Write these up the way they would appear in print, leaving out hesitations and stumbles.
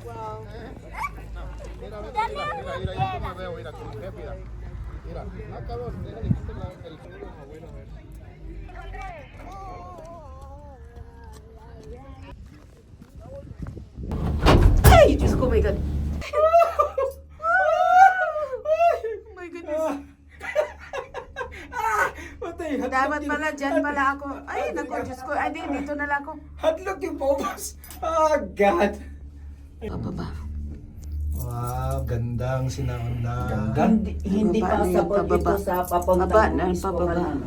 Wow. Mira, yo no veo, mira, con jefe, mira. Mira, acá vos, déjale que esté el sonido a abuelo, a ver. Ay, Diyos ko, my God. Oh my goodness. Patay, Dapat pala, dyan pala ako. Ay, naku, Diyos ko. Ay, di, dito na lang ako. Hadlock yung paubos. Oh, God. Pababa. Wow, gandang sinanganda. Ganda. Hindi Pababa na yan, passable pababa. ito sa Baba papuntang na, pababa. Ispokanan.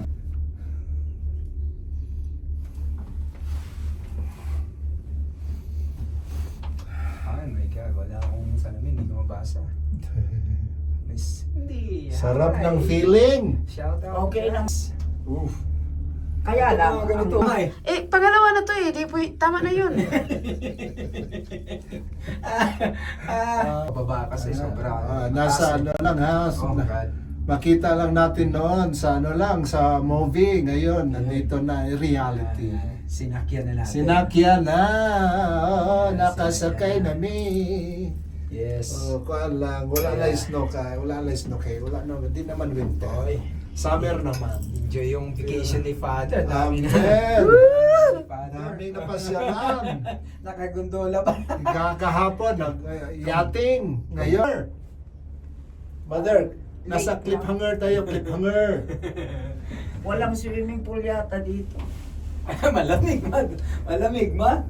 Ay, my God. Wala akong salamin. Hindi ko mabasa. Miss, hindi. Sarap Hi. ng feeling. Shout out. Okay lang. Oof. Kaya lang, Mga ganito. Ay. Eh, pangalawa na to eh. Di, tama na yun. Baba kasi sobra. Nasa ano lang ha. Oh, God. Makita lang natin noon sa ano lang, sa movie. Ngayon, nandito na reality. Sinakyan na natin. Sinakyan na. Nakasakay na mi. Yes. Oh, kuan lang. Wala na snow ka. Wala na snow kay. Wala na. Hindi naman winter. Oy. Summer naman. Enjoy yung vacation ni Father. Dami na. Amen. Father. Daming napasyalan. Nakagondola pa. Kahapon, yating. Ngayon. Mother, nasa cliffhanger tayo, cliffhanger. walang swimming pool yata dito. Malamig, ma. Malamig, ma.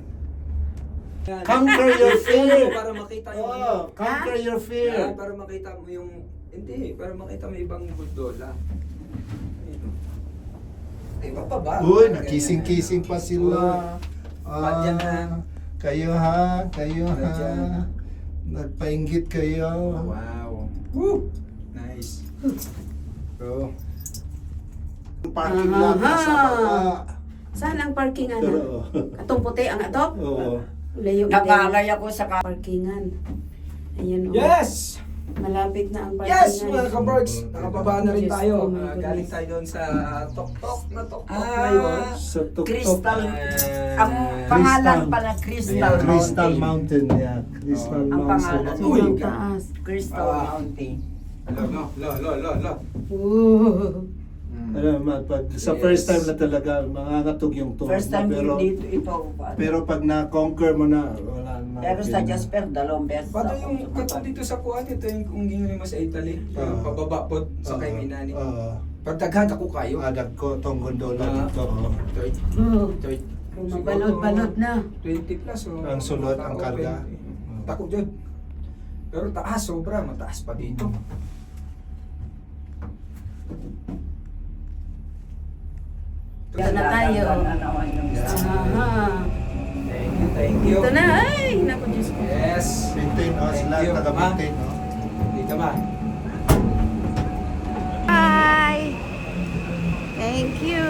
Conquer your fear. Para makita yung Oh, conquer your fear. Yan, para makita mo yung hindi, para makita mo ibang gondola. Ayun. Iba pa ba? Uy, nakising-kising pa sila. Padyan na. Kayo ha, kayo ha. Padyan. Nagpainggit kayo. Wow. Woo! Nice. So, Parking lot nasa baba. Saan ang parking ano? Oo. Katong puti ang ato? Oo. Layo Nakalay ako sa parkingan. Ayun o. yes! Malapit na ang Yes, parkingan. mga ka-birds! Nakababa na rin Diyos tayo. ko, my goodness. Galing tayo doon sa tok-tok na tok-tok na yun. Sa tuktok. Crystal. Ah, Ang pangalan Crystal. pala Crystal Yeah. Crystal Mountain. Mountain, yeah. Crystal Ang Mountain. pangalan. Uy, Ang God. taas. Crystal Ah. Mountain. Lo. Ooh. Ano, pag, sa first time na talaga, mangangatog yung tuhod First time mo, pero, dito ito. pero pag na-conquer mo na, wala na. Pero sa Jasper, dalawang beses Pato ako yung sumakay. kato dito sa kuwan, ito yung kung ginuli mo sa Italy. Yung pababa po sa kay Minani. Pagdaghan ako kayo. Adag ko tong gondola Ah. dito. oh. Mabalot-balot na. 20 plus. Oh. Ang sulod, ang Open. karga. Tako dyan. Pero taas, sobra. Mataas pa dito. Ito na tayo. Aha. Thank you. Ito na. Ay, naku Diyos ko. Yes. Maintain, oh, Thank sila you, taga-maintain, oh. Dito ba? Bye. Thank you.